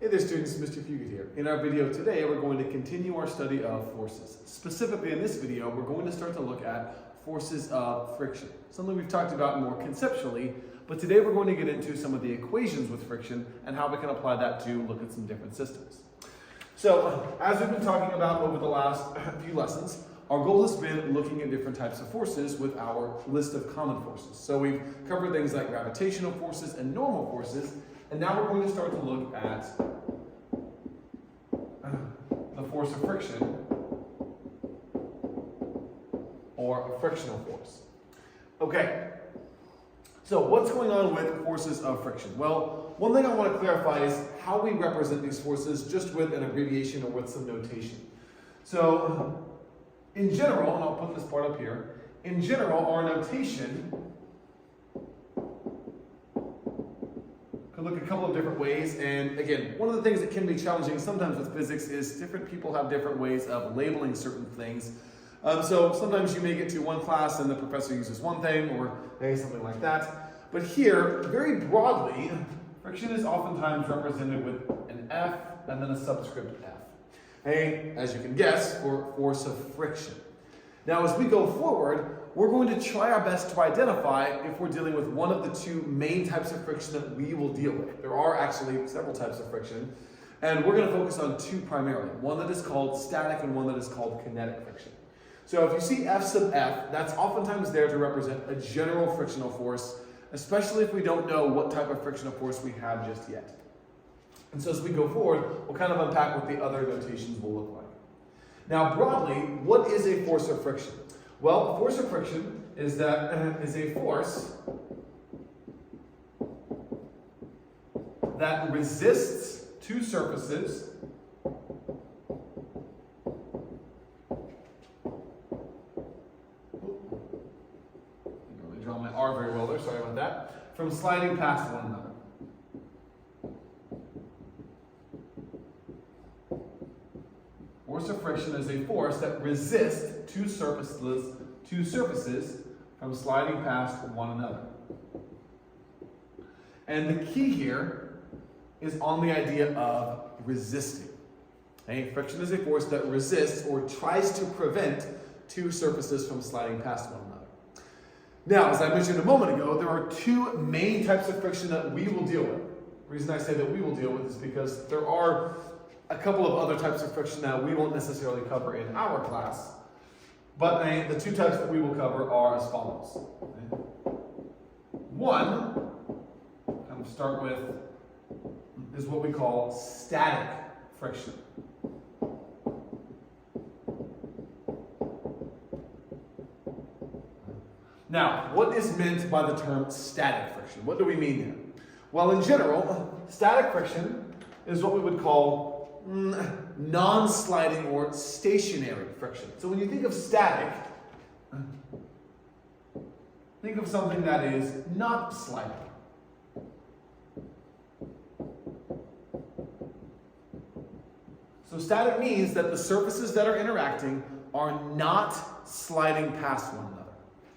Hey there students, Mr. Fugit here. In our video today, we're going to continue our study of forces. Specifically in this video, we're going to start to look at forces of friction, something we've talked about more conceptually, but today we're going to get into some of the equations with friction and how we can apply that to look at some different systems. So, as we've been talking about over the last few lessons, our goal has been looking at different types of forces with our list of common forces. So we've covered things like gravitational forces and normal forces, and now we're going to start to look at the force of friction, or a frictional force. Okay, so what's going on with forces of friction? Well, one thing I want to clarify is how we represent these forces just with an abbreviation or with some notation. So, in general, and I'll put this part up here, in general, our notation could look a couple of different ways, and again, one of the things that can be challenging sometimes with physics is different people have different ways of labeling certain things. So sometimes you may get to one class and the professor uses one thing or something like that. But here, very broadly, friction is oftentimes represented with an F and then a subscript F. As you can guess, for force of friction. Now, as we go forward, we're going to try our best to identify if we're dealing with one of the two main types of friction that we will deal with. There are actually several types of friction, and we're going to focus on two primarily. One that is called static and one that is called kinetic friction. So if you see F sub F, that's oftentimes there to represent a general frictional force, especially if we don't know what type of frictional force we have just yet. And so as we go forward, we'll kind of unpack what the other notations will look like. Now broadly, what is a force of friction? Well, a force of friction is a force that resists two surfaces draw my R very well there, sorry about that, from sliding past one another. Force of friction is a force that resists two surfaces from sliding past one another. And the key here is on the idea of resisting. Friction is a force that resists or tries to prevent two surfaces from sliding past one another. Now, as I mentioned a moment ago, there are two main types of friction that we will deal with. The reason I say that we will deal with is because there are a couple of other types of friction that we won't necessarily cover in our class. But the two types that we will cover are as follows. One, I'm going to start with, is what we call static friction. Now, what is meant by the term static friction? What do we mean here? Well, in general, static friction is what we would call non-sliding or stationary friction. So when you think of static, think of something that is not sliding. So static means that the surfaces that are interacting are not sliding past one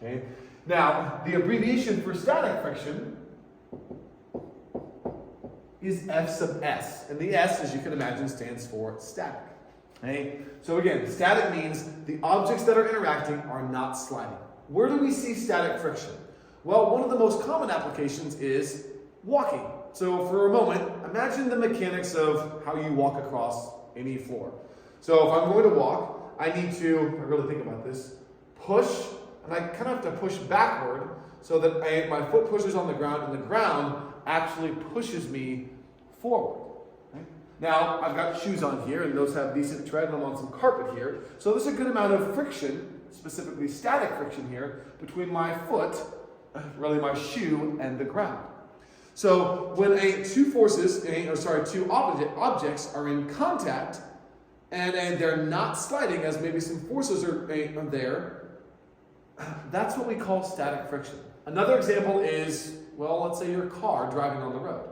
another. Now, the abbreviation for static friction is F sub S, and the S, as you can imagine, stands for static. So again, static means the objects that are interacting are not sliding. Where do we see static friction? Well, one of the most common applications is walking. So for a moment, imagine the mechanics of how you walk across any floor. So if I'm going to walk, I need to, I really think about this, push, and I kind of have to push backward so that my foot pushes on the ground and the ground actually pushes me forward. Now, I've got shoes on here, and those have decent tread, and I'm on some carpet here. So there's a good amount of friction, specifically static friction here, between my foot, really my shoe, and the ground. So when two objects are in contact, and they're not sliding, as maybe some forces are there, that's what we call static friction. Another example is, well, let's say your car driving on the road.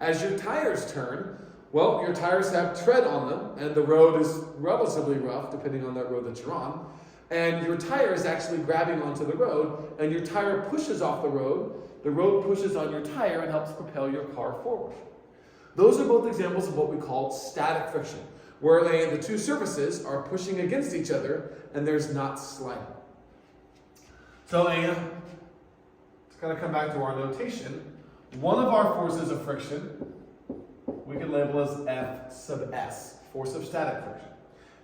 As your tires turn, well, your tires have tread on them, and the road is relatively rough, depending on that road that you're on, and your tire is actually grabbing onto the road, and your tire pushes off the road pushes on your tire and helps propel your car forward. Those are both examples of what we call static friction, where the two surfaces are pushing against each other and there's not sliding. So let's kind of come back to our notation. One of our forces of friction we can label as F sub S, force of static friction.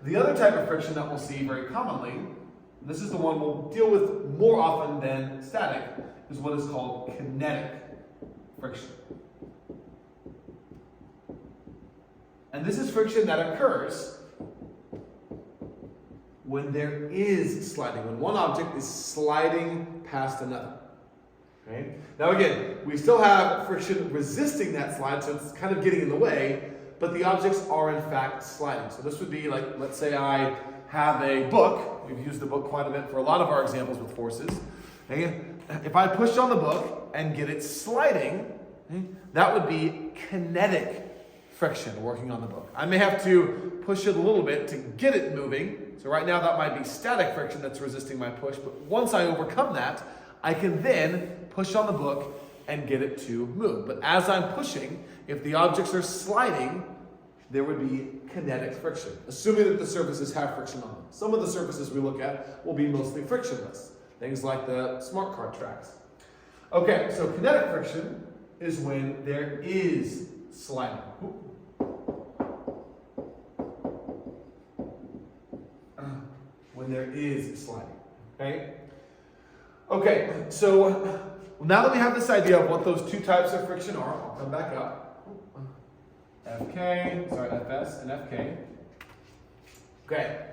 The other type of friction that we'll see very commonly, and this is the one we'll deal with more often than static, is what is called kinetic friction. And this is friction that occurs when there is sliding, when one object is sliding past another. Okay? Now again, we still have friction resisting that slide, so it's kind of getting in the way, but the objects are in fact sliding. So this would be like, let's say I have a book. We've used the book quite a bit for a lot of our examples with forces. Okay? If I push on the book and get it sliding, okay, that would be kinetic friction working on the book. I may have to push it a little bit to get it moving. So right now that might be static friction that's resisting my push, but once I overcome that, I can then push on the book and get it to move. But as I'm pushing, if the objects are sliding, there would be kinetic friction, assuming that the surfaces have friction on them. Some of the surfaces we look at will be mostly frictionless, things like the smart card tracks. Okay, so kinetic friction is when there is sliding. When there is sliding, okay? Okay, so now that we have this idea of what those two types of friction are, I'll come back up. FS and FK. Okay.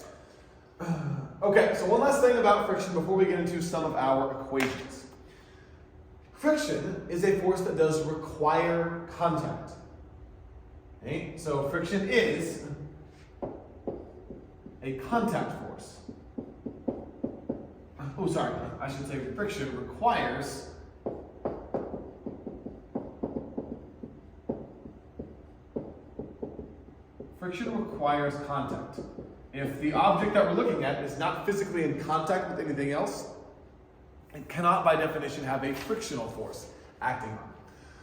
Okay, so one last thing about friction before we get into some of our equations. Friction is a force that does require contact. Okay, so friction is a contact force. Oh, sorry, I should say friction requires contact. If the object that we're looking at is not physically in contact with anything else, it cannot by definition have a frictional force acting on it.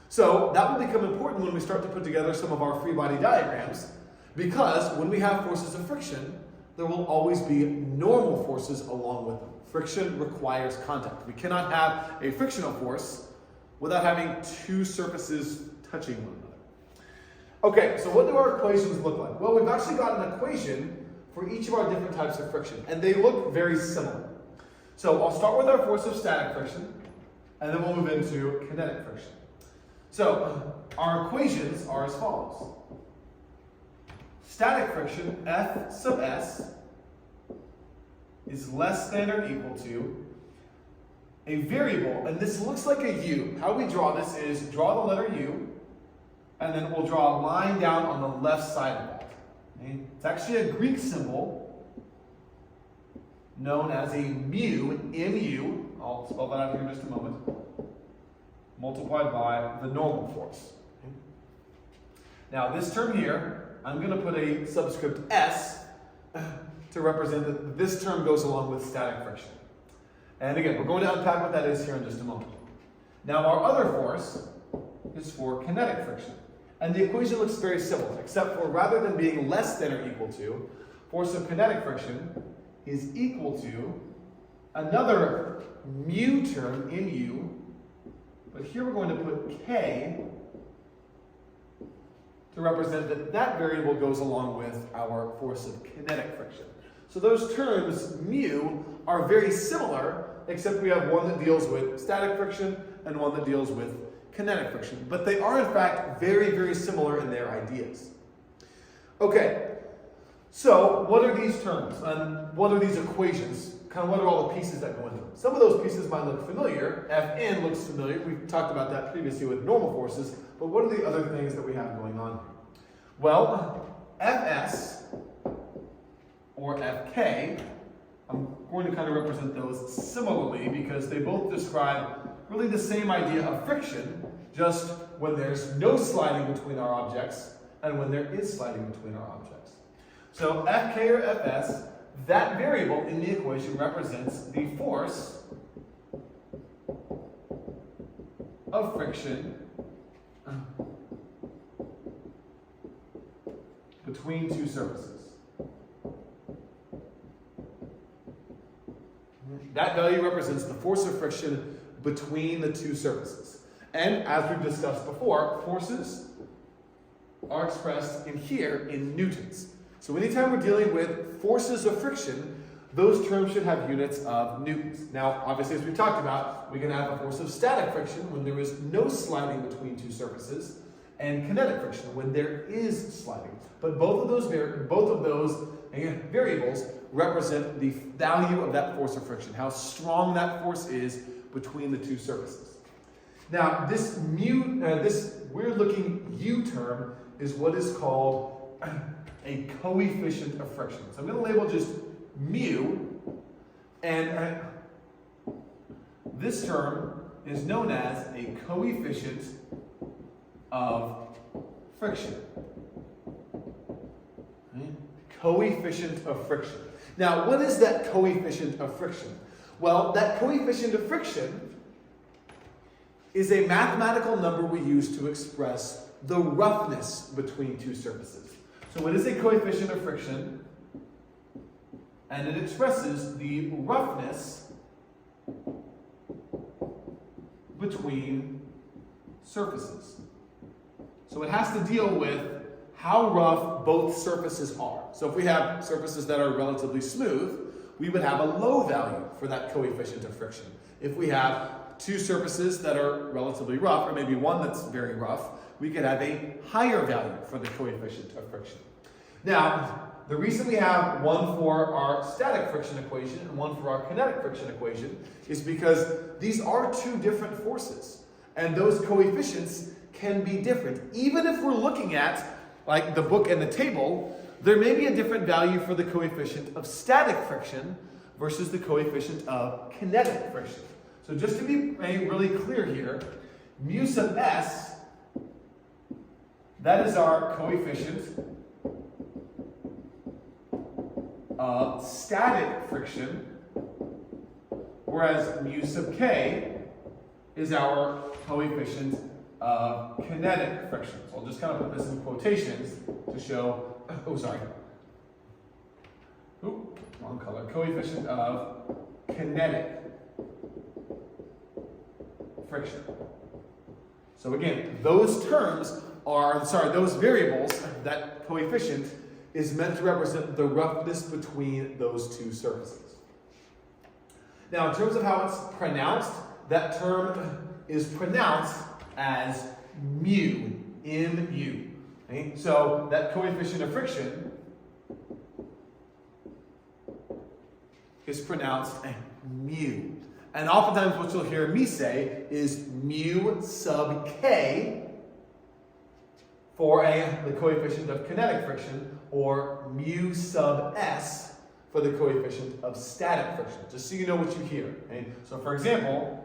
So that will become important when we start to put together some of our free body diagrams, because when we have forces of friction, there will always be normal forces along with them. Friction requires contact. We cannot have a frictional force without having two surfaces touching one another. Okay, so what do our equations look like? Well, we've actually got an equation for each of our different types of friction, and they look very similar. So I'll start with our force of static friction, and then we'll move into kinetic friction. So our equations are as follows. Static friction, F sub S, is less than or equal to a variable, and this looks like a U. How we draw this is draw the letter U, and then we'll draw a line down on the left side of that. Okay? It's actually a Greek symbol known as a mu, mu, I'll spell that out here in just a moment, multiplied by the normal force. Okay? Now this term here, I'm going to put a subscript S to represent that this term goes along with static friction. And again, we're going to unpack what that is here in just a moment. Now our other force is for kinetic friction. And the equation looks very similar, except for rather than being less than or equal to, force of kinetic friction is equal to another mu term, mu, but here we're going to put K to represent that that variable goes along with our force of kinetic friction. So those terms, mu, are very similar, except we have one that deals with static friction and one that deals with kinetic friction. But they are in fact very, very similar in their ideas. Okay, so what are these terms and what are these equations? Kind of what are all the pieces that go into them? Some of those pieces might look familiar. Fn looks familiar. We've talked about that previously with normal forces, but what are the other things that we have going on here? Well, Fs or Fk, I'm going to kind of represent those similarly because they both describe really the same idea of friction, just when there's no sliding between our objects and when there is sliding between our objects. So Fk or Fs, that variable in the equation represents the force of friction between two surfaces. That value represents the force of friction between the two surfaces. And as we've discussed before, forces are expressed in here in newtons. So anytime we're dealing with forces of friction, those terms should have units of newtons. Now, obviously, as we talked about, we can have a force of static friction when there is no sliding between two surfaces, and kinetic friction when there is sliding. But both of those variables represent the value of that force of friction, how strong that force is between the two surfaces. Now, this weird-looking U term is what is called a coefficient of friction. So I'm going to label just mu, and this term is known as a coefficient of friction. Coefficient of friction. Now, what is that coefficient of friction? Well, that coefficient of friction is a mathematical number we use to express the roughness between two surfaces. So it is a coefficient of friction, and it expresses the roughness between surfaces. So it has to deal with how rough both surfaces are. So if we have surfaces that are relatively smooth, we would have a low value for that coefficient of friction. If we have two surfaces that are relatively rough, or maybe one that's very rough, we could have a higher value for the coefficient of friction. Now, the reason we have one for our static friction equation and one for our kinetic friction equation is because these are two different forces, and those coefficients can be different. Even if we're looking at, like the book and the table, there may be a different value for the coefficient of static friction versus the coefficient of kinetic friction. So just to be really clear here, mu sub s, that is our coefficient of static friction, whereas mu sub k is our coefficient of kinetic friction. So I'll just kind of put this in quotations to show, wrong color, coefficient of kinetic friction. So again, those variables, that coefficient is meant to represent the roughness between those two surfaces. Now, in terms of how it's pronounced, that term is pronounced as mu, mu. Okay? So that coefficient of friction is pronounced mu. And oftentimes what you'll hear me say is mu sub k for the coefficient of kinetic friction, or mu sub s for the coefficient of static friction, just so you know what you hear. Okay? So for example,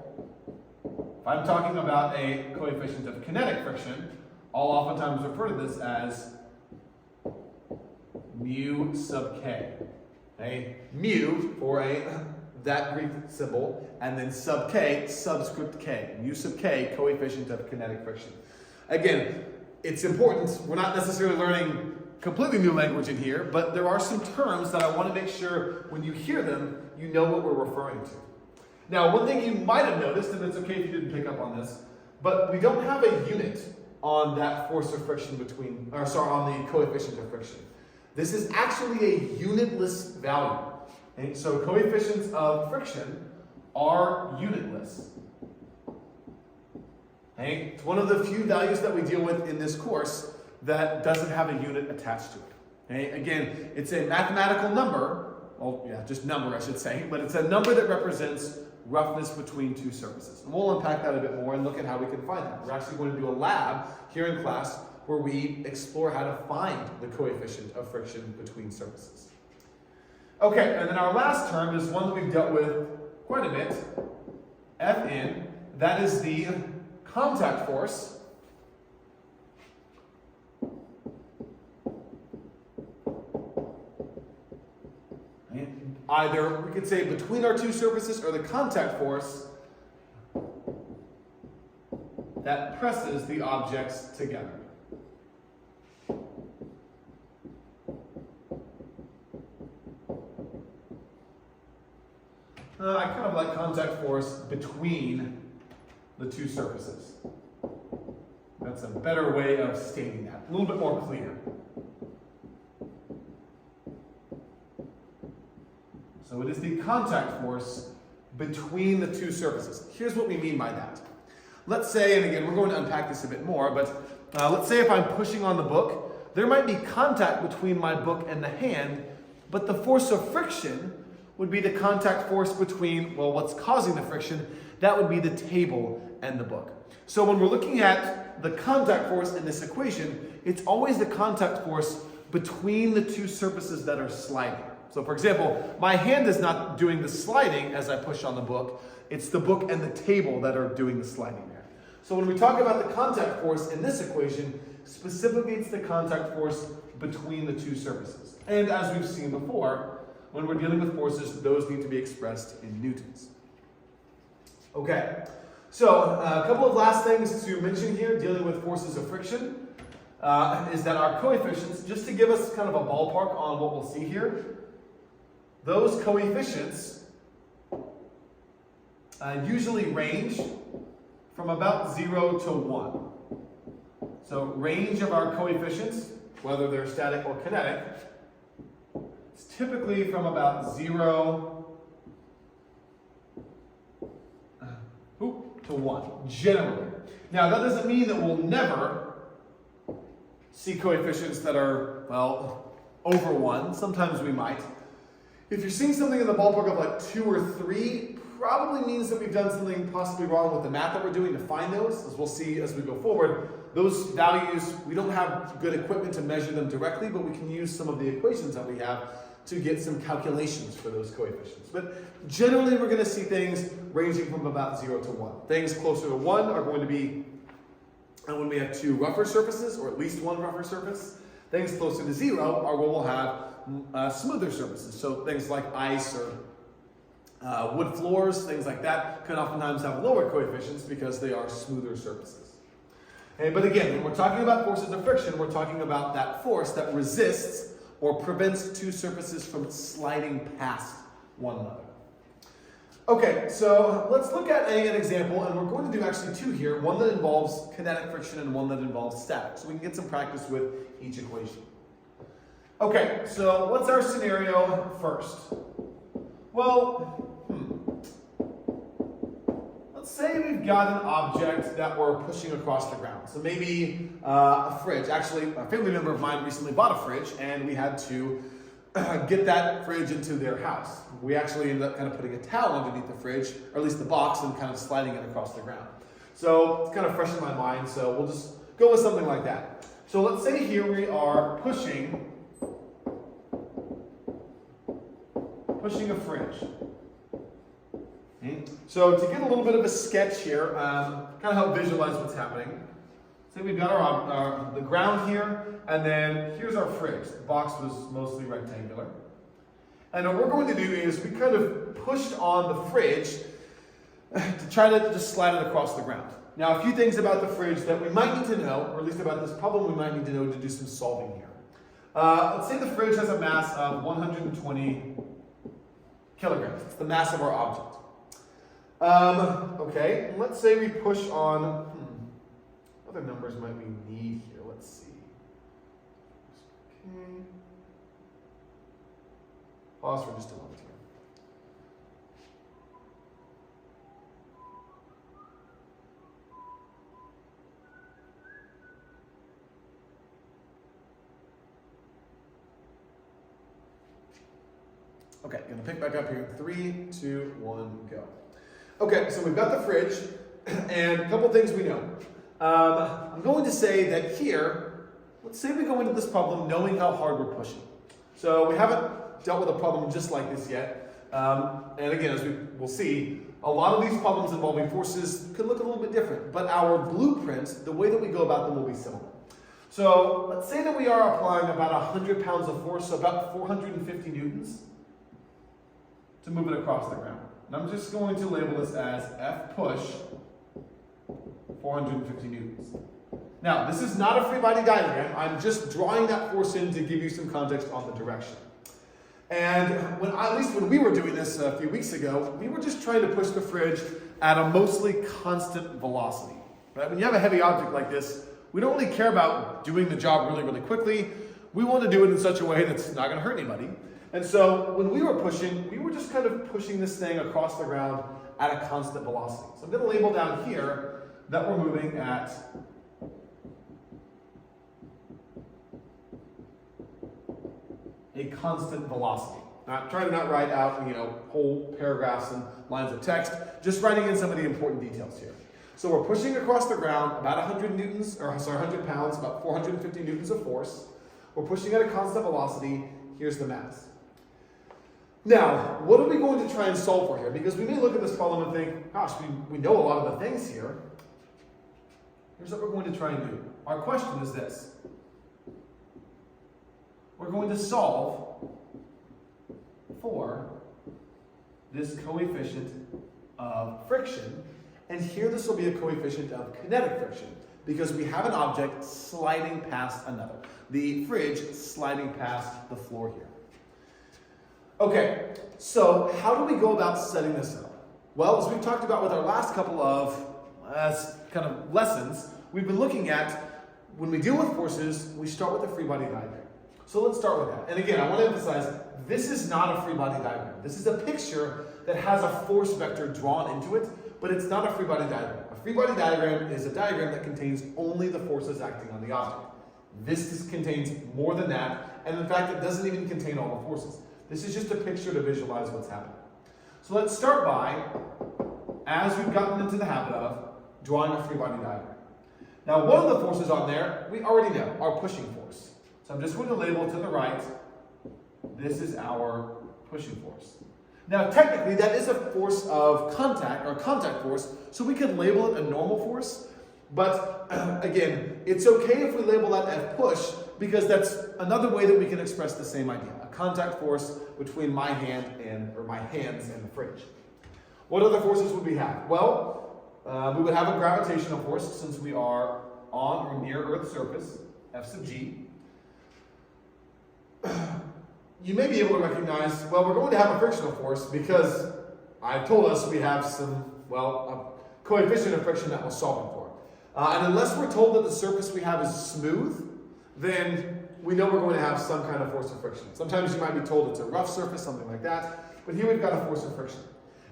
if I'm talking about a coefficient of kinetic friction, I'll oftentimes refer to this as mu sub k. Okay? Mu for that Greek symbol, and then sub k, subscript k. Mu sub k, coefficient of kinetic friction. Again, it's important, we're not necessarily learning completely new language in here, but there are some terms that I want to make sure when you hear them, you know what we're referring to. Now, one thing you might have noticed, and it's okay if you didn't pick up on this, but we don't have a unit on that force of friction on the coefficient of friction. This is actually a unitless value. Okay? So coefficients of friction are unitless. Okay? It's one of the few values that we deal with in this course that doesn't have a unit attached to it. Okay? Again, it's a mathematical number, just number I should say, but it's a number that represents roughness between two surfaces. And we'll unpack that a bit more and look at how we can find that. We're actually going to do a lab here in class where we explore how to find the coefficient of friction between surfaces. Okay, and then our last term is one that we've dealt with quite a bit, Fn. That is the contact force either, we could say, between our two surfaces, or the contact force that presses the objects together. I kind of like contact force between the two surfaces. That's a better way of stating that, a little bit more clear. So it is the contact force between the two surfaces. Here's what we mean by that. Let's say, and again, we're going to unpack this a bit more, but let's say if I'm pushing on the book, there might be contact between my book and the hand, but the force of friction would be the contact force between, well, what's causing the friction, that would be the table and the book. So when we're looking at the contact force in this equation, it's always the contact force between the two surfaces that are sliding. So for example, my hand is not doing the sliding as I push on the book. It's the book and the table that are doing the sliding there. So when we talk about the contact force in this equation, specifically it's the contact force between the two surfaces. And as we've seen before, when we're dealing with forces, those need to be expressed in newtons. Okay, so a couple of last things to mention here dealing with forces of friction is that our coefficients, just to give us kind of a ballpark on what we'll see here, those coefficients usually range from about 0 to 1. So range of our coefficients, whether they're static or kinetic, is typically from about 0 to 1, generally. Now that doesn't mean that we'll never see coefficients that are, well, over 1. Sometimes we might. If you're seeing something in the ballpark of like 2 or 3, probably means that we've done something possibly wrong with the math that we're doing to find those. As we'll see as we go forward, those values, we don't have good equipment to measure them directly, but we can use some of the equations that we have to get some calculations for those coefficients. But generally, we're going to see things ranging from about 0 to 1. Things closer to 1 are going to be when we have 2 rougher surfaces, or at least 1 rougher surface. Things closer to 0 are where we'll have smoother surfaces. So things like ice or wood floors, things like that, can oftentimes have lower coefficients because they are smoother surfaces. Okay, but again, when we're talking about forces of friction, we're talking about that force that resists or prevents two surfaces from sliding past one another. Okay, so let's look at an example, and we're going to do actually 2 here, one that involves kinetic friction and one that involves static, so we can get some practice with each equation. Okay, so what's our scenario first? Well, let's say we've got an object that we're pushing across the ground. So maybe a fridge. Actually, a family member of mine recently bought a fridge, and we had to get that fridge into their house. We actually ended up kind of putting a towel underneath the fridge, or at least the box, and kind of sliding it across the ground. So it's kind of fresh in my mind, so we'll just go with something like that. So let's say here we are pushing a fridge. So to get a little bit of a sketch here, kind of help visualize what's happening. Say we've got the ground here, and then here's our fridge. The box was mostly rectangular. And what we're going to do is we kind of pushed on the fridge to try to just slide it across the ground. Now, a few things about the fridge that we might need to know, or at least about this problem we might need to know to do some solving here. Let's say the fridge has a mass of 120 kilograms. It's the mass of our object. Okay, let's say we push on, what other numbers might we need here? Let's see. Okay. Pause for just a moment here. Okay, gonna pick back up here. 3, 2, 1, go. Okay, so we've got the fridge, and a couple things we know. I'm going to say that here, let's say we go into this problem knowing how hard we're pushing. So we haven't dealt with a problem just like this yet. And again, as we'll see, a lot of these problems involving forces could look a little bit different, but our blueprint, the way that we go about them will be similar. So let's say that we are applying about 100 pounds of force, so about 450 newtons, to move it across the ground. And I'm just going to label this as F push 450 newtons. Now, this is not a free body diagram. I'm just drawing that force in to give you some context on the direction. And at least when we were doing this a few weeks ago, we were just trying to push the fridge at a mostly constant velocity. Right? When you have a heavy object like this, we don't really care about doing the job really, really quickly. We want to do it in such a way that's not going to hurt anybody. And so when we were pushing, we were just kind of pushing this thing across the ground at a constant velocity. So I'm going to label down here that we're moving at a constant velocity. I'm trying to not write out, whole paragraphs and lines of text, just writing in some of the important details here. So we're pushing across the ground about 100 pounds, about 450 newtons of force. We're pushing at a constant velocity. Here's the mass. Now, what are we going to try and solve for here? Because we may look at this problem and think, gosh, we know a lot of the things here. Here's what we're going to try and do. Our question is this. We're going to solve for this coefficient of friction. And here this will be a coefficient of kinetic friction because we have an object sliding past another. The fridge sliding past the floor here. Okay, so how do we go about setting this up? Well, as we've talked about with our last couple of kind of lessons, we've been looking at when we deal with forces, we start with a free body diagram. So let's start with that. And again, I want to emphasize, this is not a free body diagram. This is a picture that has a force vector drawn into it, but it's not a free body diagram. A free body diagram is a diagram that contains only the forces acting on the object. This contains more than that, and in fact, it doesn't even contain all the forces. This is just a picture to visualize what's happening. So let's start by, as we've gotten into the habit of, drawing a free body diagram. Now, one of the forces on there, we already know, our pushing force. So I'm just going to label to the right, this is our pushing force. Now, technically, that is a force of contact, or contact force, so we can label it a normal force. But again, it's okay if we label that F push, because that's another way that we can express the same idea. A contact force between my hands and the fridge. What other forces would we have? Well, we would have a gravitational force since we are on or near Earth's surface, F sub g. You may be able to recognize, well, we're going to have a frictional force because I've told us we have a coefficient of friction that we're solving for. And unless we're told that the surface we have is smooth, then we know we're going to have some kind of force of friction. Sometimes you might be told it's a rough surface, something like that, but here we've got a force of friction.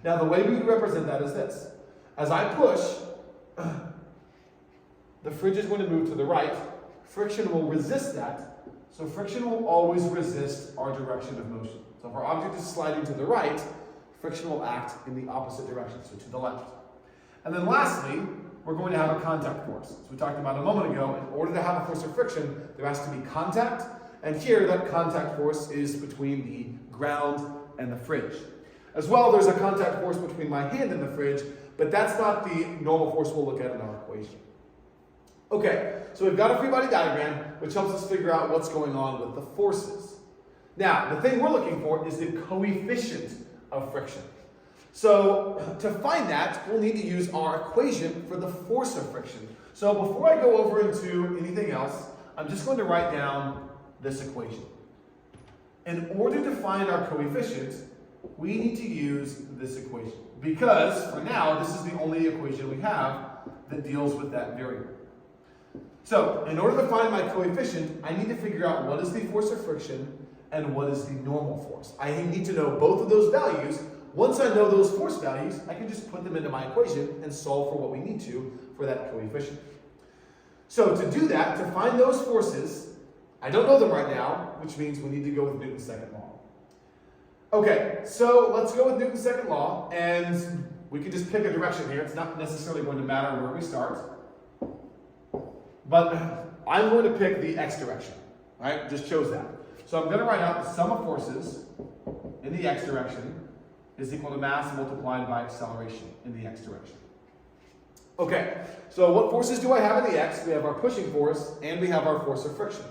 Now the way we represent that is this. As I push, the fridge is going to move to the right. Friction will resist that. So friction will always resist our direction of motion. So if our object is sliding to the right, friction will act in the opposite direction, so to the left. And then lastly, we're going to have a contact force. As we talked about a moment ago, in order to have a force of friction, there has to be contact. And here, that contact force is between the ground and the fridge. As well, there's a contact force between my hand and the fridge, but that's not the normal force we'll look at in our equation. Okay, so we've got a free body diagram, which helps us figure out what's going on with the forces. Now, the thing we're looking for is the coefficient of friction. So, to find that, we'll need to use our equation for the force of friction. So, before I go over into anything else, I'm just going to write down this equation. In order to find our coefficient, we need to use this equation. Because, for now, this is the only equation we have that deals with that variable. So, in order to find my coefficient, I need to figure out what is the force of friction and what is the normal force. I need to know both of those values. Once I know those force values, I can just put them into my equation and solve for what we need to for that coefficient. So to do that, to find those forces, I don't know them right now, which means we need to go with Newton's second law. Okay, so let's go with Newton's second law, and we can just pick a direction here. It's not necessarily going to matter where we start. But I'm going to pick the x direction, right? Just chose that. So I'm going to write out the sum of forces in the x direction is equal to mass multiplied by acceleration in the x direction. Okay, so what forces do I have in the x? We have our pushing force and we have our force of friction.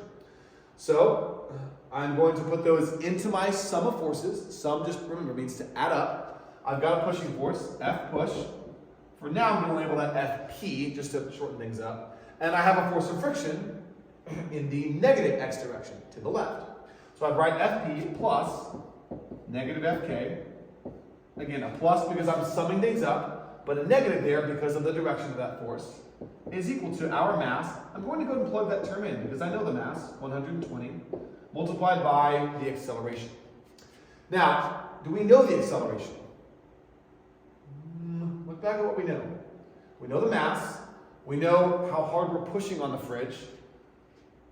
So I'm going to put those into my sum of forces. Sum, just remember, means to add up. I've got a pushing force, F push. For now, I'm going to label that FP, just to shorten things up. And I have a force of friction in the negative x direction, to the left. So I'd write FP plus negative Fk. Again, a plus because I'm summing things up, but a negative there because of the direction of that force is equal to our mass. I'm going to go ahead and plug that term in because I know the mass, 120, multiplied by the acceleration. Now, do we know the acceleration? Look back at what we know. We know the mass, we know how hard we're pushing on the fridge,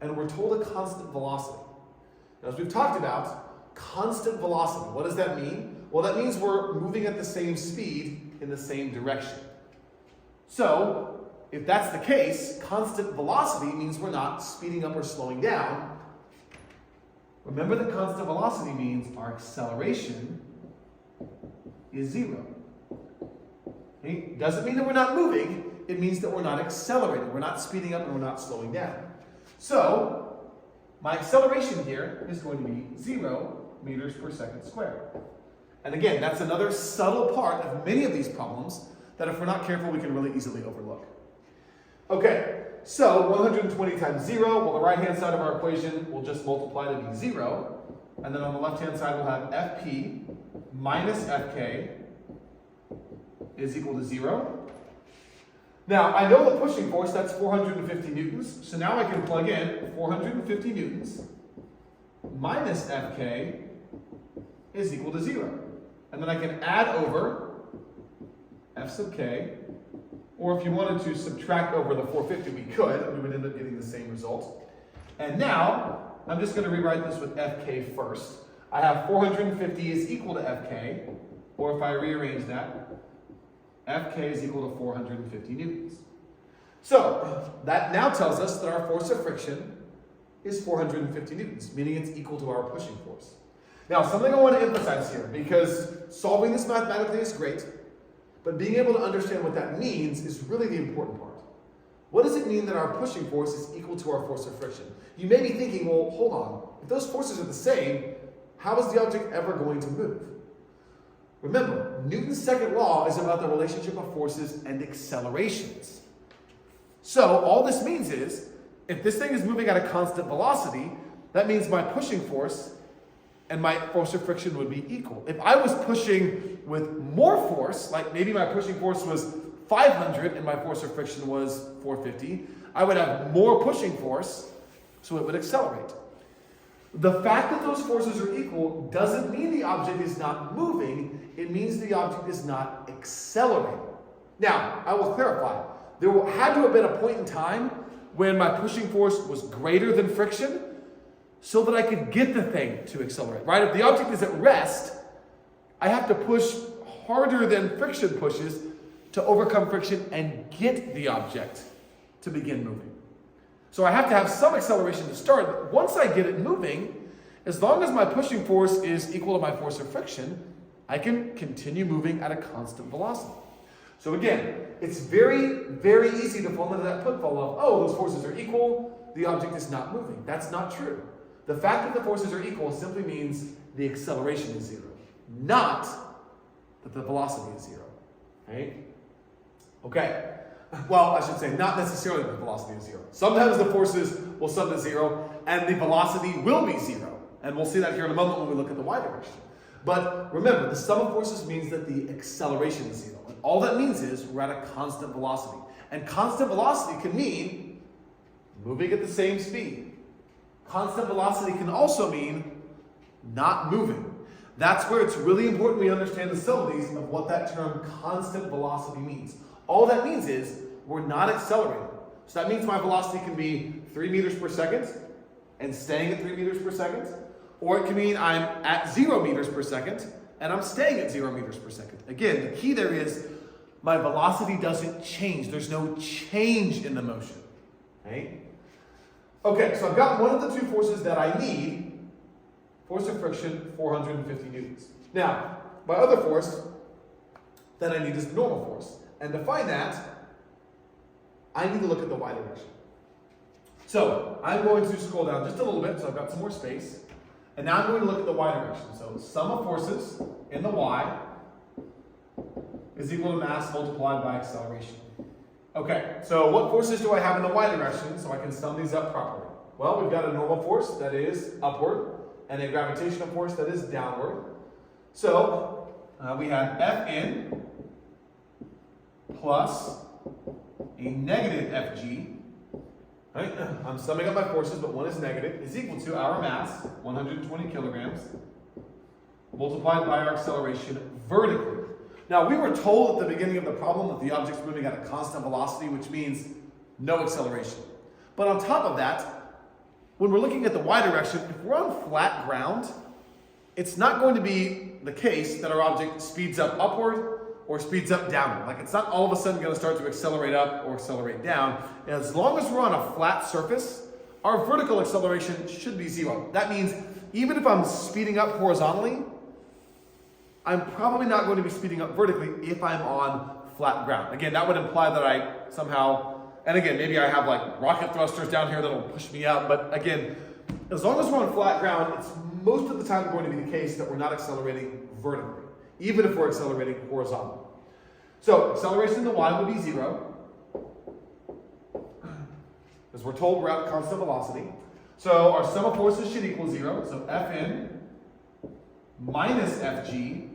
and we're told a constant velocity. Now, as we've talked about, constant velocity, what does that mean? Well, that means we're moving at the same speed in the same direction. So, if that's the case, constant velocity means we're not speeding up or slowing down. Remember that constant velocity means our acceleration is 0. Okay? Doesn't mean that we're not moving, it means that we're not accelerating. We're not speeding up and we're not slowing down. So, my acceleration here is going to be 0 meters per second squared. And again, that's another subtle part of many of these problems that if we're not careful, we can really easily overlook. Okay, so 120 times 0, well, the right-hand side of our equation will just multiply to be 0. And then on the left-hand side, we'll have Fp minus Fk is equal to 0. Now, I know the pushing force, that's 450 newtons. So now I can plug in 450 newtons minus Fk is equal to 0. And then I can add over F sub k, or if you wanted to subtract over the 450, we could. We would end up getting the same result. And now, I'm just going to rewrite this with Fk first. I have 450 is equal to Fk, or if I rearrange that, Fk is equal to 450 newtons. So, that now tells us that our force of friction is 450 newtons, meaning it's equal to our pushing force. Now, something I want to emphasize here, because solving this mathematically is great, but being able to understand what that means is really the important part. What does it mean that our pushing force is equal to our force of friction? You may be thinking, well, hold on. If those forces are the same, how is the object ever going to move? Remember, Newton's second law is about the relationship of forces and accelerations. So, all this means is, if this thing is moving at a constant velocity, that means my pushing force and my force of friction would be equal. If I was pushing with more force, like maybe my pushing force was 500 and my force of friction was 450, I would have more pushing force, so it would accelerate. The fact that those forces are equal doesn't mean the object is not moving, it means the object is not accelerating. Now, I will clarify. There had to have been a point in time when my pushing force was greater than friction so that I could get the thing to accelerate, right? If the object is at rest, I have to push harder than friction pushes to overcome friction and get the object to begin moving. So I have to have some acceleration to start, but once I get it moving, as long as my pushing force is equal to my force of friction, I can continue moving at a constant velocity. So again, it's very, very easy to fall into that pitfall of, oh, those forces are equal, the object is not moving. That's not true. The fact that the forces are equal simply means the acceleration is 0, not that the velocity is 0. Right? Okay. Well, I should say not necessarily that the velocity is 0. Sometimes the forces will sum to 0 and the velocity will be 0. And we'll see that here in a moment when we look at the y direction. But remember, the sum of forces means that the acceleration is 0. And all that means is we're at a constant velocity. And constant velocity can mean moving at the same speed. Constant velocity can also mean not moving. That's where it's really important we understand the subtleties of what that term constant velocity means. All that means is we're not accelerating. So that means my velocity can be 3 meters per second and staying at 3 meters per second. Or it can mean I'm at 0 meters per second and I'm staying at 0 meters per second. Again, the key there is my velocity doesn't change. There's no change in the motion. Right? Okay, so I've got one of the two forces that I need. Force of friction, 450 newtons. Now, my other force that I need is the normal force. And to find that, I need to look at the y direction. So, I'm going to scroll down just a little bit, so I've got some more space. And now I'm going to look at the y direction. So, sum of forces in the y is equal to mass multiplied by acceleration. Okay, so what forces do I have in the y direction so I can sum these up properly? Well, we've got a normal force that is upward. and a gravitational force that is downward. So we have Fn plus a negative Fg. Right? I'm summing up my forces, but one is negative, is equal to our mass, 120 kilograms, multiplied by our acceleration vertically. Now, we were told at the beginning of the problem that the object's moving at a constant velocity, which means no acceleration. But on top of that, when we're looking at the y direction, if we're on flat ground, it's not going to be the case that our object speeds up upward or speeds up downward. Like, it's not all of a sudden going to start to accelerate up or accelerate down. As long as we're on a flat surface, our vertical acceleration should be 0. That means even if I'm speeding up horizontally, I'm probably not going to be speeding up vertically if I'm on flat ground. Again, that would imply that I somehow, and again, maybe I have like rocket thrusters down here that'll push me up, but again, as long as we're on flat ground, it's most of the time going to be the case that we're not accelerating vertically, even if we're accelerating horizontally. So acceleration in the y would be 0, because we're told we're at constant velocity. So our sum of forces should equal 0. So Fn minus Fg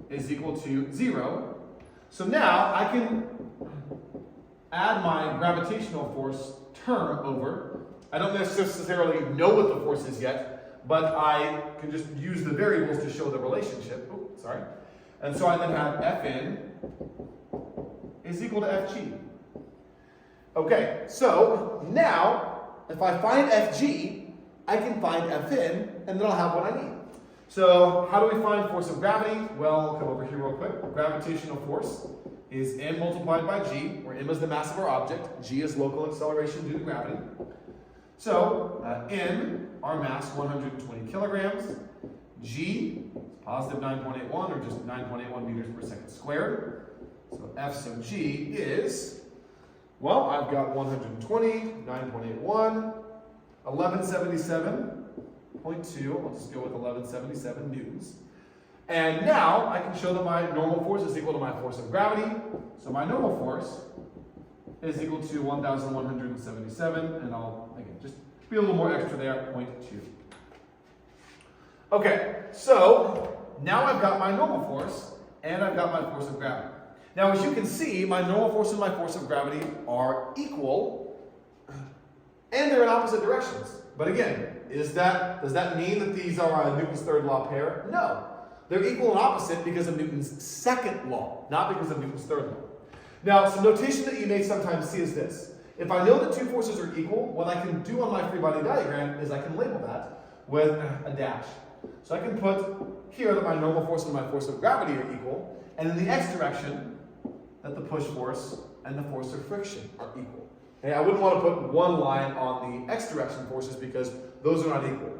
is equal to 0. So now I can add my gravitational force term over. I don't necessarily know what the force is yet, but I can just use the variables to show the relationship. Oh, sorry. And so I then have Fn is equal to Fg. Okay, so now if I find Fg, I can find Fn, and then I'll have what I need. So how do we find force of gravity? Well, come over here real quick. Gravitational force is m multiplied by g, where m is the mass of our object, g is local acceleration due to gravity. So m, our mass, 120 kilograms, g is positive 9.81, or just 9.81 meters per second squared. So F sub g is, well, I've got 120, 9.81, 1177.2, I'll just go with 1177 newtons. And now I can show that my normal force is equal to my force of gravity. So my normal force is equal to 1,177, and I'll, again, just be a little more extra there, 0.2. Okay, so now I've got my normal force, and I've got my force of gravity. Now, as you can see, my normal force and my force of gravity are equal, and they're in opposite directions. But again, does that mean that these are a Newton's third law pair? No. They're equal and opposite because of Newton's second law, not because of Newton's third law. Now, some notation that you may sometimes see is this. If I know that two forces are equal, what I can do on my free body diagram is I can label that with a dash. So I can put here that my normal force and my force of gravity are equal, and in the x direction, that the push force and the force of friction are equal. Okay, I wouldn't want to put one line on the x direction forces because those are not equal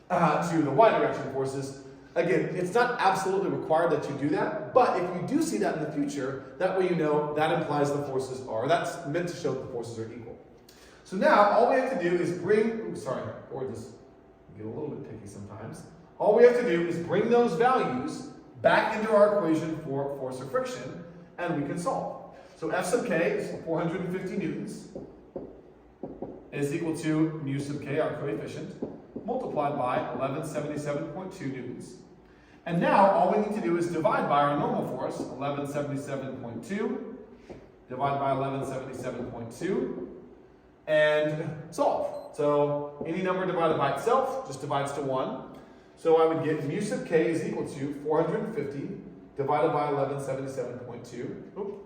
to the y direction forces. Again, it's not absolutely required that you do that, but if you do see that in the future, that way you know that implies the forces are, that's meant to show that the forces are equal. So now, all we have to do is bring, or just get a little bit picky sometimes. All we have to do is bring those values back into our equation for force of friction, and we can solve. So F sub k is 450 newtons, is equal to mu sub k, our coefficient, multiplied by 1177.2 newtons. And now all we need to do is divide by our normal force, 1177.2, divide by 1177.2, and solve. So any number divided by itself just divides to 1. So I would get mu sub k is equal to 450 divided by 1177.2.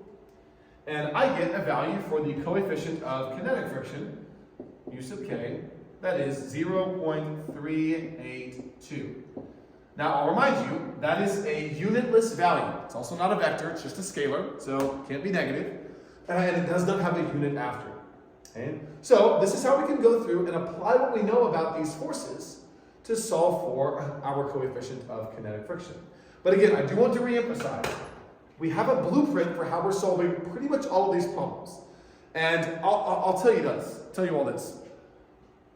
And I get a value for the coefficient of kinetic friction, mu sub k, that is 0.382. Now, I'll remind you, that is a unitless value. It's also not a vector, it's just a scalar, so it can't be negative. And it does not have a unit after it. Okay? So, this is how we can go through and apply what we know about these forces to solve for our coefficient of kinetic friction. But again, I do want to reemphasize, we have a blueprint for how we're solving pretty much all of these problems. And I'll tell you all this.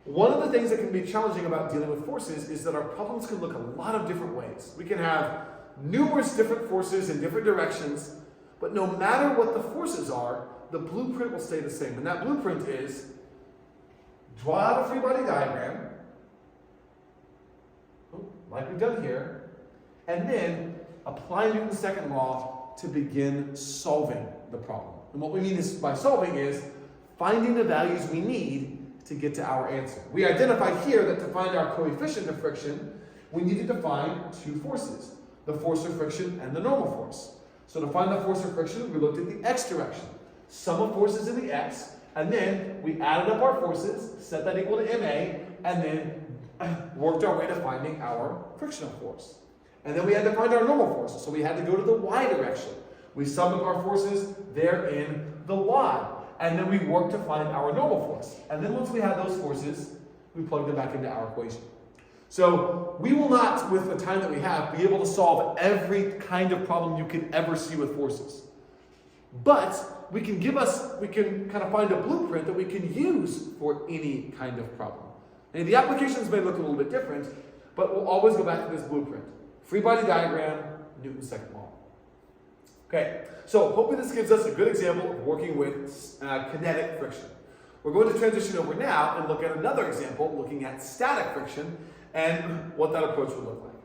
One of the things that can be challenging about dealing with forces is that our problems can look a lot of different ways. We can have numerous different forces in different directions, but no matter what the forces are, the blueprint will stay the same. And that blueprint is draw out a free body diagram, like we've done here, and then apply Newton's second law to begin solving the problem. And what we mean is by solving is finding the values we need to get to our answer. We identified here that to find our coefficient of friction, we needed to find two forces, the force of friction and the normal force. So to find the force of friction, we looked at the x direction, sum of forces in the x, and then we added up our forces, set that equal to ma, and then worked our way to finding our frictional force. And then we had to find our normal force, so we had to go to the y direction. We summed up our forces there in the y, and then we worked to find our normal force. And then once we had those forces, we plugged them back into our equation. So we will not, with the time that we have, be able to solve every kind of problem you could ever see with forces. But we can kind of find a blueprint that we can use for any kind of problem. And the applications may look a little bit different, but we'll always go back to this blueprint. Free body diagram, Newton's second law. Okay, so hopefully this gives us a good example of working with kinetic friction. We're going to transition over now and look at another example, looking at static friction and what that approach would look like.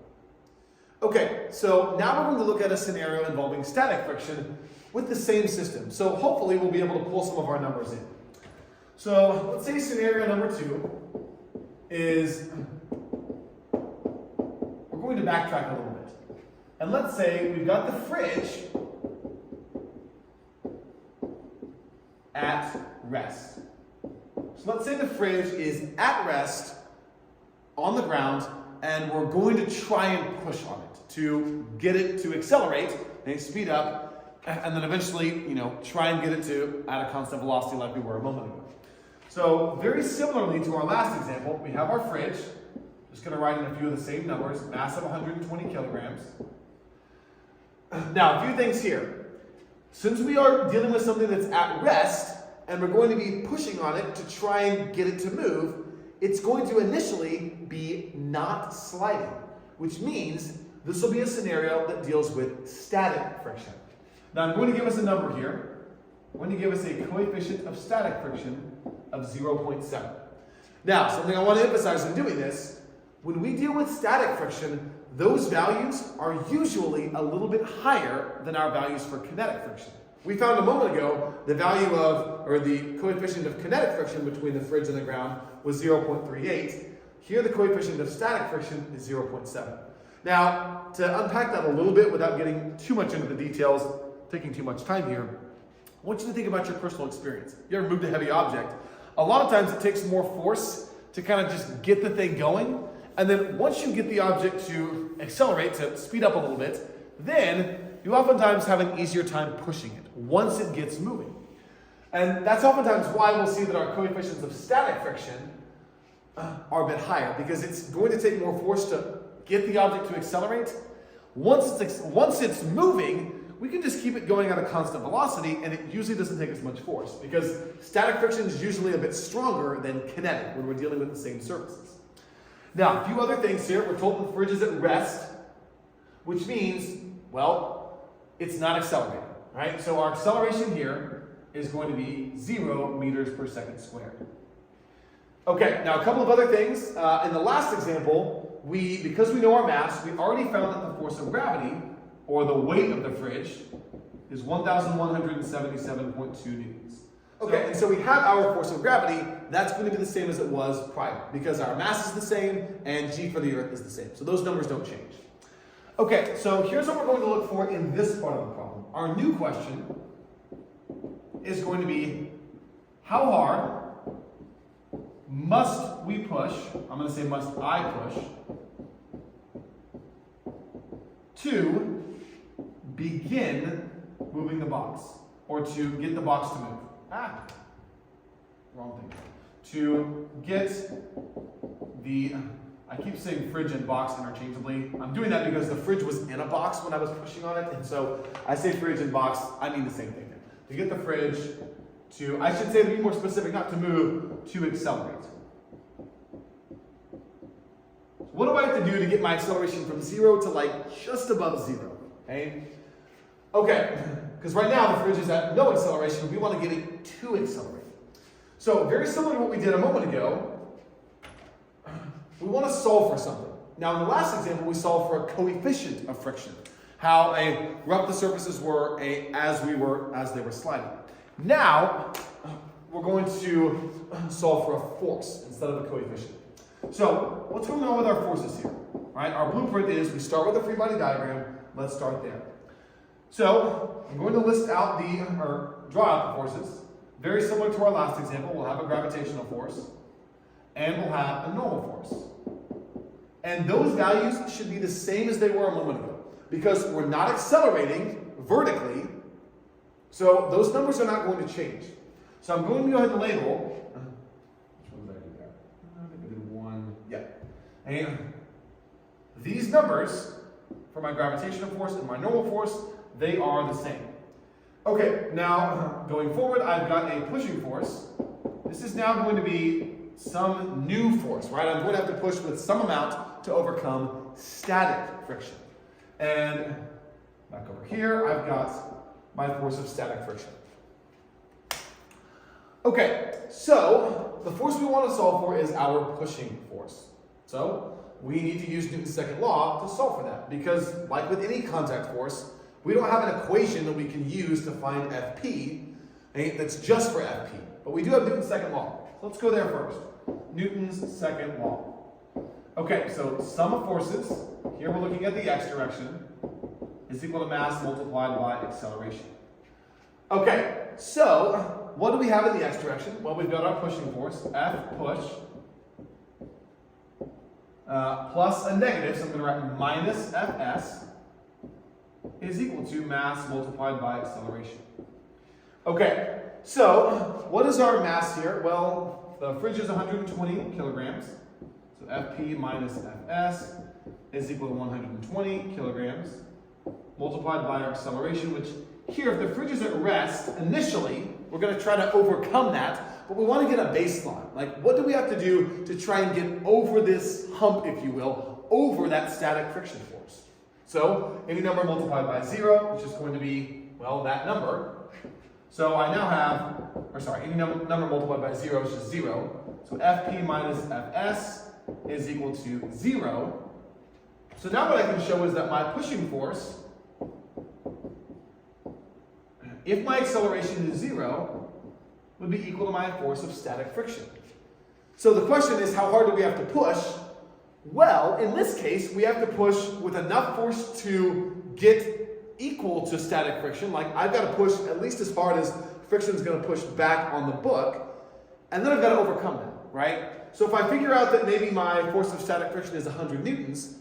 Okay, so now we're going to look at a scenario involving static friction with the same system. So hopefully we'll be able to pull some of our numbers in. So let's say scenario number 2 is, we're going to backtrack a little bit. And let's say we've got the fridge at rest. So let's say the fridge is at rest on the ground, and we're going to try and push on it to get it to accelerate and speed up, and then eventually, try and get it to at a constant velocity like we were a moment ago. So very similarly to our last example, we have our fridge. Just going to write in a few of the same numbers, mass of 120 kilograms. Now, a few things here. Since we are dealing with something that's at rest, and we're going to be pushing on it to try and get it to move, it's going to initially be not sliding, which means this will be a scenario that deals with static friction. Now I'm going to give us a number here. I'm going to give us a coefficient of static friction of 0.7. Now, something I want to emphasize in doing this, when we deal with static friction, those values are usually a little bit higher than our values for kinetic friction. We found a moment ago the value of, or the coefficient of kinetic friction between the fridge and the ground was 0.38. Here the coefficient of static friction is 0.7. Now, to unpack that a little bit without getting too much into the details, taking too much time here, I want you to think about your personal experience. You ever moved a heavy object? A lot of times it takes more force to kind of just get the thing going, and then once you get the object to accelerate, to speed up a little bit, then you oftentimes have an easier time pushing it once it gets moving. And that's oftentimes why we'll see that our coefficients of static friction are a bit higher, because it's going to take more force to get the object to accelerate. Once it's moving, we can just keep it going at a constant velocity, and it usually doesn't take as much force, because static friction is usually a bit stronger than kinetic when we're dealing with the same surfaces. Now, a few other things here. We're told the fridge is at rest, which means, well, it's not accelerating, right? So our acceleration here is going to be 0 meters per second squared. Okay, now a couple of other things. In the last example, because we know our mass, we already found that the force of gravity, or the weight of the fridge, is 1,177.2 newtons. Okay, and so we have our force of gravity. That's going to be the same as it was prior, because our mass is the same and g for the Earth is the same. So those numbers don't change. Okay, so here's what we're going to look for in this part of the problem. Our new question is going to be, how hard must we push, I'm going to say must I push, to begin moving the box, or to get the box to move? Wrong thing. To get the, I keep saying fridge and box interchangeably. I'm doing that because the fridge was in a box when I was pushing on it, and so I say fridge and box, I mean the same thing. To get the fridge to, I should say, to be more specific, not to move, to accelerate. What do I have to do to get my acceleration from 0 to like just above 0? Okay? Okay, because right now the fridge is at no acceleration. We want to get it to accelerate. So very similar to what we did a moment ago, we want to solve for something. Now in the last example, we solved for a coefficient of friction, how rough the surfaces were as they were sliding. Now we're going to solve for a force instead of a coefficient. So what's going on with our forces here? Right? Our blueprint is we start with a free body diagram. Let's start there. So I'm going to draw out the forces. Very similar to our last example, we'll have a gravitational force and we'll have a normal force. And those values should be the same as they were a moment ago because we're not accelerating vertically, so those numbers are not going to change. So I'm going to go ahead and label, which one did I do there? I think I did one, yeah. And these numbers for my gravitational force and my normal force, they are the same. Okay, now going forward, I've got a pushing force. This is now going to be some new force, right? I'm going to have to push with some amount to overcome static friction. And back over here, I've got my force of static friction. Okay, so the force we want to solve for is our pushing force. So we need to use Newton's second law to solve for that because, like with any contact force, we don't have an equation that we can use to find Fp that's just for Fp. But we do have Newton's second law. So let's go there first. Newton's second law. Okay, so sum of forces, here we're looking at the x direction, is equal to mass multiplied by acceleration. Okay, so what do we have in the x direction? Well, we've got our pushing force, F push, plus a negative, so I'm going to write minus Fs, is equal to mass multiplied by acceleration. Okay, so what is our mass here? Well, the fridge is 120 kilograms. So Fp minus Fs is equal to 120 kilograms multiplied by our acceleration, which here, if the fridge is at rest, initially, we're going to try to overcome that, but we want to get a baseline. Like, what do we have to do to try and get over this hump, if you will, over that static friction force? So, any number multiplied by 0, which is going to be, well, that number. So I now have, any number multiplied by 0 is just 0. So Fp minus Fs is equal to 0. So now what I can show is that my pushing force, if my acceleration is 0, would be equal to my force of static friction. So the question is, how hard do we have to push? Well, in this case, we have to push with enough force to get equal to static friction. Like, I've got to push at least as hard as friction is going to push back on the book, and then I've got to overcome that, right? So if I figure out that maybe my force of static friction is 100 newtons,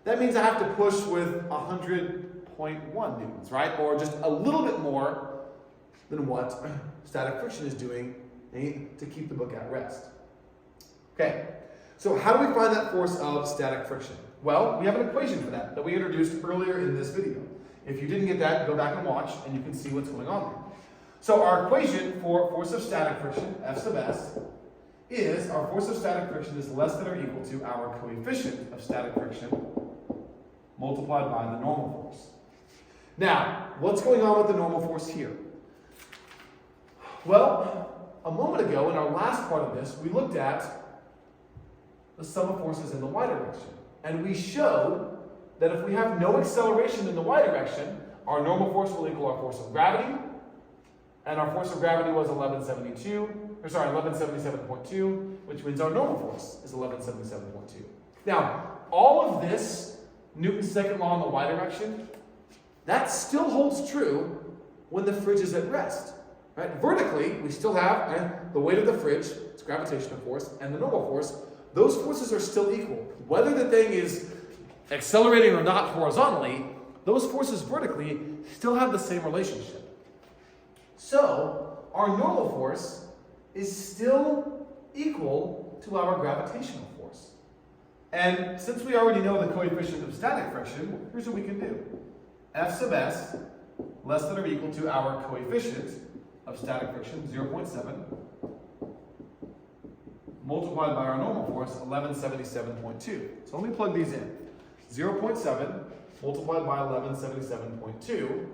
that means I have to push with 100.1 newtons, right? Or just a little bit more than what static friction is doing to keep the book at rest. Okay, so how do we find that force of static friction? Well, we have an equation for that we introduced earlier in this video. If you didn't get that, go back and watch, and you can see what's going on there. So our equation for force of static friction, F sub s, is our force of static friction is less than or equal to our coefficient of static friction multiplied by the normal force. Now, what's going on with the normal force here? Well, a moment ago in our last part of this, we looked at the sum of forces in the y direction. And we showed that if we have no acceleration in the y direction, our normal force will equal our force of gravity, and our force of gravity was 1177.2, which means our normal force is 1177.2. Now, all of this, Newton's second law in the y direction, that still holds true when the fridge is at rest. Right? Vertically, we still have the weight of the fridge, its gravitational force, and the normal force. Those forces are still equal. Whether the thing is accelerating or not horizontally, those forces vertically still have the same relationship. So, our normal force is still equal to our gravitational force. And since we already know the coefficient of static friction, here's what we can do. F sub s less than or equal to our coefficient of static friction, 0.7, multiplied by our normal force, 1177.2. So let me plug these in. 0.7 multiplied by 1177.2,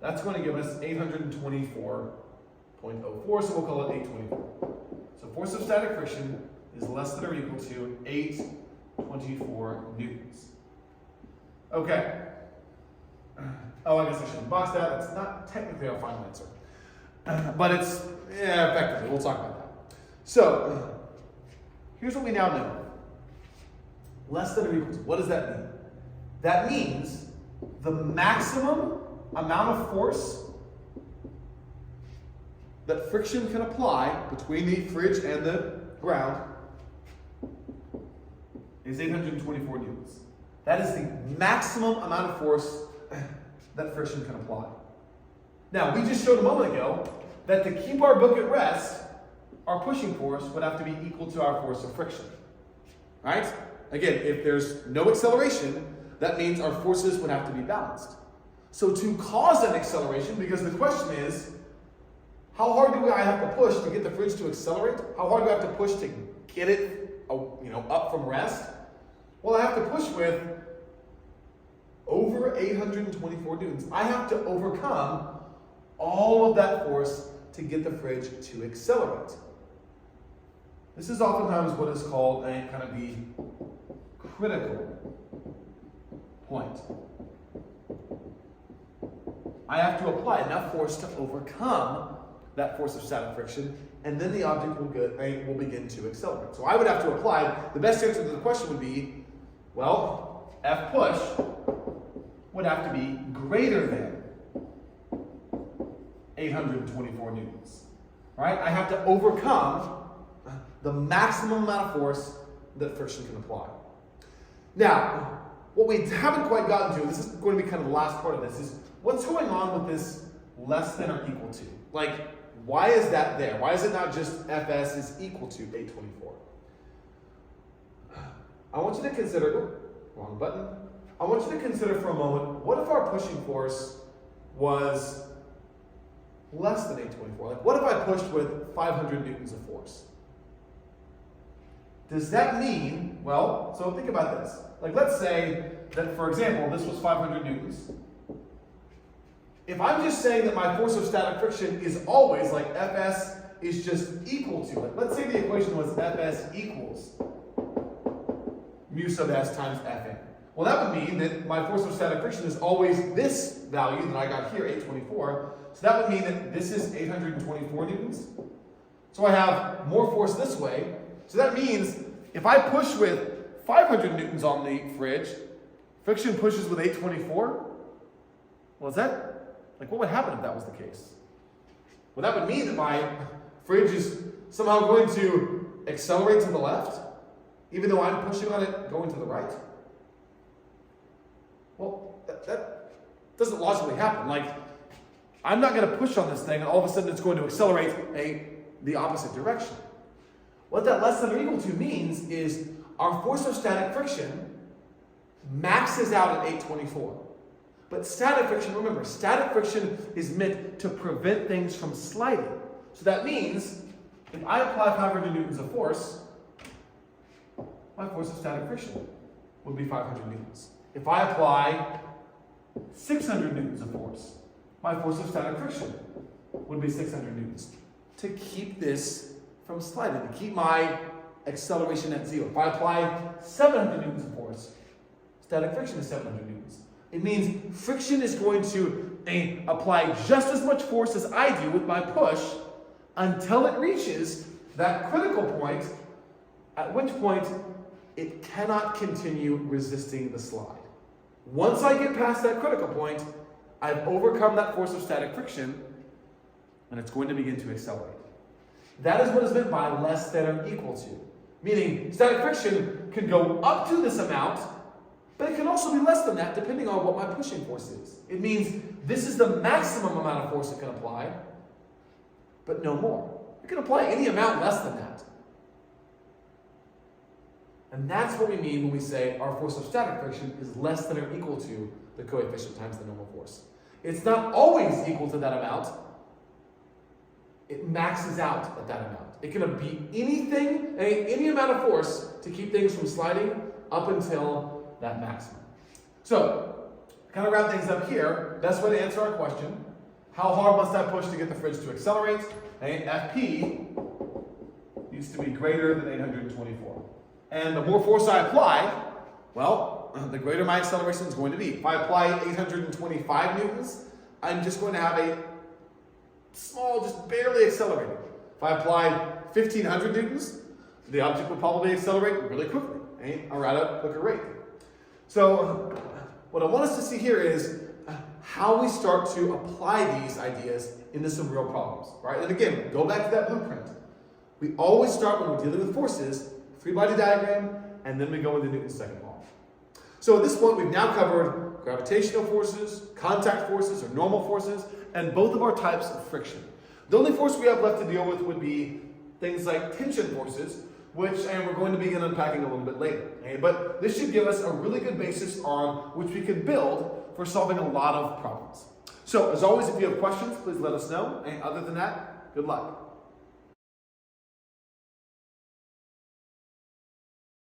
that's going to give us 824.04, so we'll call it 824. So force of static friction is less than or equal to 824 newtons. Okay. Oh, I guess I shouldn't box that. That's not technically our final answer. But it's, yeah, effectively. We'll talk about that. So, here's what we now know. Less than or equal to. What does that mean? That means the maximum amount of force that friction can apply between the fridge and the ground is 824 newtons. That is the maximum amount of force that friction can apply. Now, we just showed a moment ago that to keep our book at rest, our pushing force would have to be equal to our force of friction. Right? Again, if there's no acceleration, that means our forces would have to be balanced. So to cause an acceleration, because the question is, how hard do I have to push to get the fridge to accelerate? How hard do I have to push to get it, up from rest? Well, I have to push with over 824 newtons. I have to overcome all of that force to get the fridge to accelerate. This is oftentimes what is called kind of the critical point. I have to apply enough force to overcome that force of static friction, and then the object will begin to accelerate. So I would have to apply, the best answer to the question would be, well, F push would have to be greater than 824 newtons. Right? I have to overcome the maximum amount of force that friction can apply. Now, what we haven't quite gotten to, this is going to be kind of the last part of this, is what's going on with this less than or equal to? Like, why is that there? Why is it not just Fs is equal to 824? I want you to consider, wrong button. I want you to consider for a moment, what if our pushing force was less than 824? Like, what if I pushed with 500 newtons of force? Does that mean, well, so think about this. Like, let's say that, for example, this was 500 newtons. If I'm just saying that my force of static friction is always, like, Fs is just equal to, like, let's say the equation was Fs equals mu sub s times Fn. Well, that would mean that my force of static friction is always this value that I got here, 824. So that would mean that this is 824 newtons. So I have more force this way. So that means if I push with 500 newtons on the fridge, friction pushes with 824. Well, is that, like, what would happen if that was the case? Well, that would mean that my fridge is somehow going to accelerate to the left, even though I'm pushing on it going to the right. Well, that doesn't logically happen. Like, I'm not going to push on this thing and all of a sudden it's going to accelerate the opposite direction. What that less than or equal to means is our force of static friction maxes out at 824. But static friction, remember, static friction is meant to prevent things from sliding. So that means if I apply 500 newtons of force, my force of static friction would be 500 newtons. If I apply 600 newtons of force, my force of static friction would be 600 newtons. To keep this from sliding, to keep my acceleration at zero. If I apply 700 newtons of force, static friction is 700 newtons. It means friction is going to apply just as much force as I do with my push until it reaches that critical point, at which point it cannot continue resisting the slide. Once I get past that critical point, I've overcome that force of static friction, and it's going to begin to accelerate. That is what is meant by less than or equal to. Meaning, static friction can go up to this amount, but it can also be less than that depending on what my pushing force is. It means this is the maximum amount of force it can apply, but no more. It can apply any amount less than that. And that's what we mean when we say our force of static friction is less than or equal to the coefficient times the normal force. It's not always equal to that amount. It maxes out at that amount. It can be anything, any amount of force to keep things from sliding up until that maximum. So, to kind of wrap things up here, best way to answer our question, how hard must I push to get the fridge to accelerate? FP needs to be greater than 824. And the more force I apply, well, the greater my acceleration is going to be. If I apply 825 newtons, I'm just going to have a small, just barely accelerating. If I apply 1500 newtons, the object will probably accelerate really quickly, or at a quicker rate. So what I want us to see here is how we start to apply these ideas into some real problems, right? And again, go back to that blueprint. We always start when we're dealing with forces, free body diagram, and then we go into Newton's second law. So at this point, we've now covered gravitational forces, contact forces, or normal forces, and both of our types of friction. The only force we have left to deal with would be things like tension forces, which we're going to begin unpacking a little bit later. But this should give us a really good basis on which we can build for solving a lot of problems. So, as always, if you have questions, please let us know. And other than that, good luck.